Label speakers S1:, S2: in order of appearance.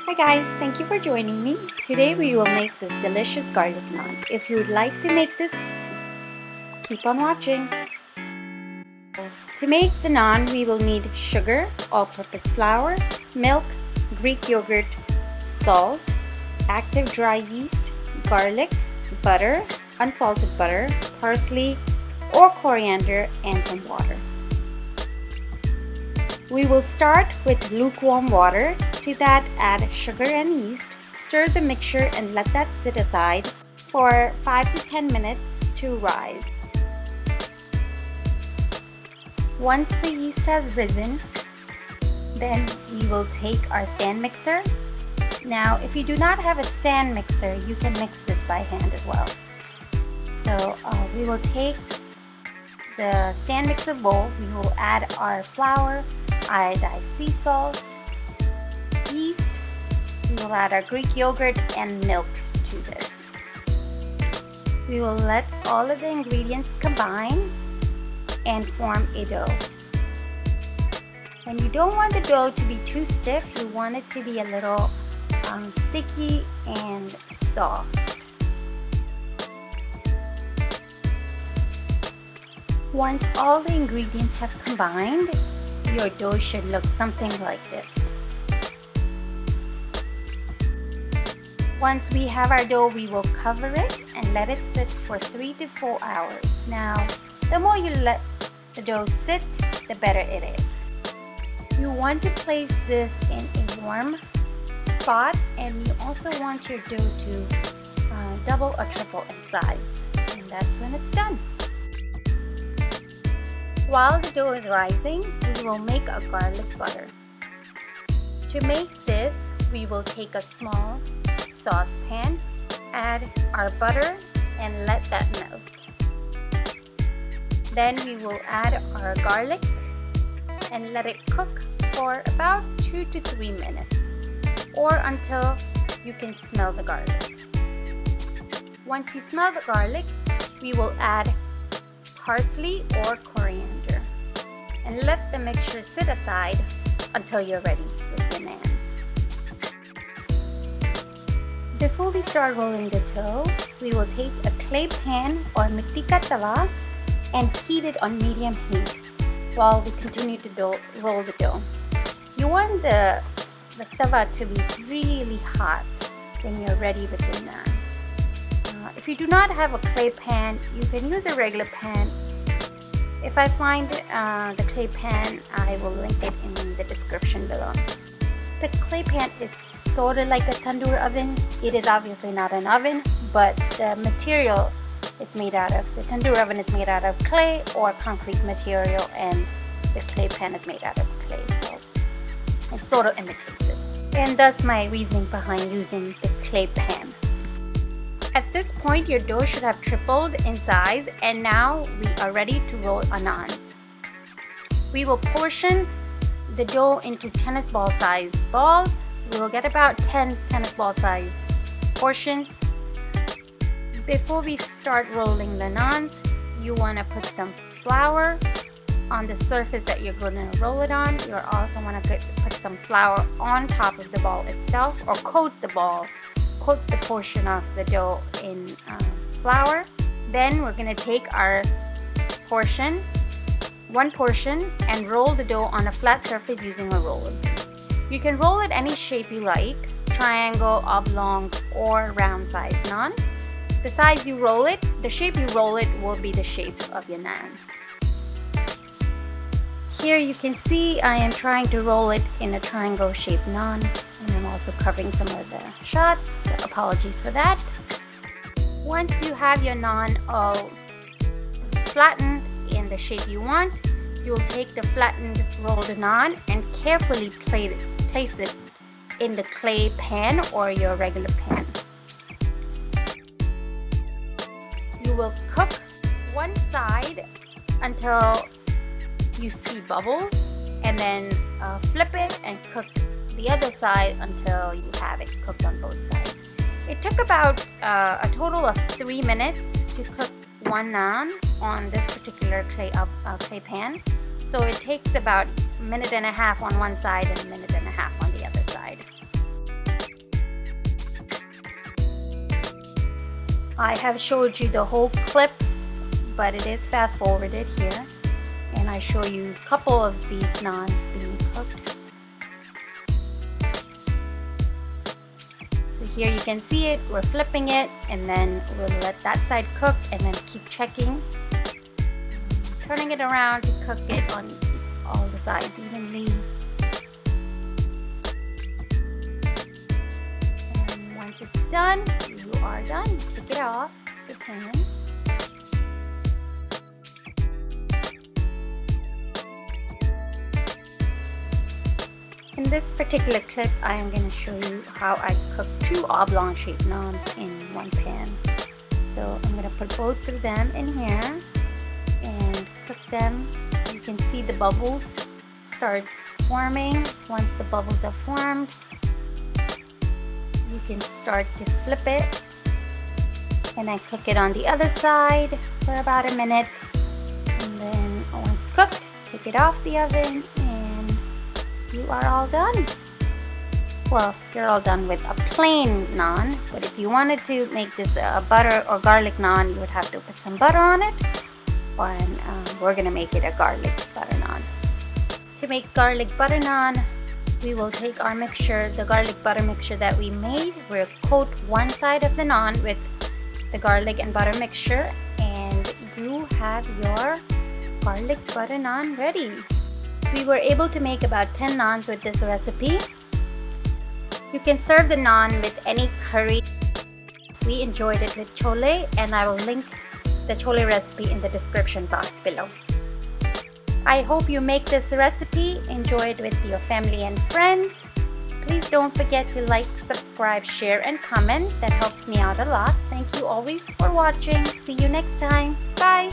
S1: Hi guys, thank you for joining me. Today we will make this delicious garlic naan. If you would like to make this, keep on watching. To make the naan, we will need sugar, all-purpose flour, milk, Greek yogurt, salt, active dry yeast, garlic, butter, unsalted butter, parsley or coriander, and some water. We will start with lukewarm water. To that, add sugar and yeast. Stir the mixture and let that sit aside for 5 to 10 minutes to rise. Once the yeast has risen, then we will take our stand mixer. Now, if you do not have a stand mixer, you can mix this by hand as well. So we will take the stand mixer bowl. We will add our flour, iodized sea salt, yeast. We will add our Greek yogurt and milk to this. We will let all of the ingredients combine and form a dough. And you don't want the dough to be too stiff. You want it to be a little sticky and soft. Once all the ingredients have combined, your dough should look something like this. Once we have our dough, we will cover it and let it sit for 3 to 4 hours. Now, the more you let the dough sit, the better it is. You want to place this in a warm spot, and you also want your dough to double or triple in size, and that's when it's done. While the dough is rising, we will make a garlic butter. To make this, we will take a small saucepan, add our butter and let that melt. Then we will add our garlic and let it cook for about 2 to 3 minutes or until you can smell the garlic. Once you smell the garlic, we will add parsley or coriander and let the mixture sit aside until you're ready with your naans. Before we start rolling the dough, we will take a clay pan or mitti ka tawa and heat it on medium heat while we continue to roll the dough. You want the tawa to be really hot when you're ready with your naan. If you do not have a clay pan, you can use a regular pan. If I find the clay pan, I will link it in the description below. The clay pan is sort of like a tandoori oven. It is obviously not an oven, but the material it's made out of, the tandoori oven is made out of clay or concrete material, and the clay pan is made out of clay, so it sort of imitates it. And that's my reasoning behind using the clay pan. At this point, your dough should have tripled in size, and now we are ready to roll our naans. We will portion the dough into tennis ball size balls. We will get about 10 tennis ball size portions. Before we start rolling the naans, you want to put some flour on the surface that you're going to roll it on. You also want to put some flour on top of the ball itself, or coat the portion of the dough in flour. Then we're going to take our one portion and roll the dough on a flat surface using a roller. You can roll it any shape you like, triangle, oblong, or round size naan. The size you roll it, the shape you roll it will be the shape of your naan. Here you can see I am trying to roll it in a triangle shaped naan, and I'm also covering some of the shots, so apologies for that. Once you have your naan all flattened in the shape you want, you will take the flattened rolled naan and carefully place it in the clay pan or your regular pan. You will cook one side until you see bubbles, and then flip it and cook the other side until you have it cooked on both sides. It took about a total of 3 minutes to cook one naan on this particular clay pan. So it takes about a minute and a half on one side and a minute and a half on the other side. I have showed you the whole clip, but it is fast forwarded here, and I show you a couple of these naans being cooked. So here you can see it, we're flipping it, and then we'll let that side cook and then keep checking, turning it around to cook it on all the sides evenly. And once it's done, you are done. Take it off the pan. In this particular clip, I am going to show you how I cook 2 oblong shaped naans in one pan. So I'm going to put both of them in here and cook them. You can see the bubbles starts forming. Once the bubbles are formed, you can start to flip it, and then cook it on the other side for about a minute, and then once cooked, take it off the oven and you are all done. Well, you're all done with a plain naan, but if you wanted to make this a butter or garlic naan, you would have to put some butter on it, and we're gonna make it a garlic butter naan. To make garlic butter naan, we will take our mixture, the garlic butter mixture that we made. We'll coat one side of the naan with the garlic and butter mixture, and you have your garlic butter naan ready. We were able to make about 10 naans with this recipe. You can serve the naan with any curry. We enjoyed it with chole, and I will link the chole recipe in the description box below. I hope you make this recipe, enjoy it with your family and friends. Please don't forget to like, subscribe, share, and comment. That helps me out a lot. Thank you always for watching. See you next time. Bye.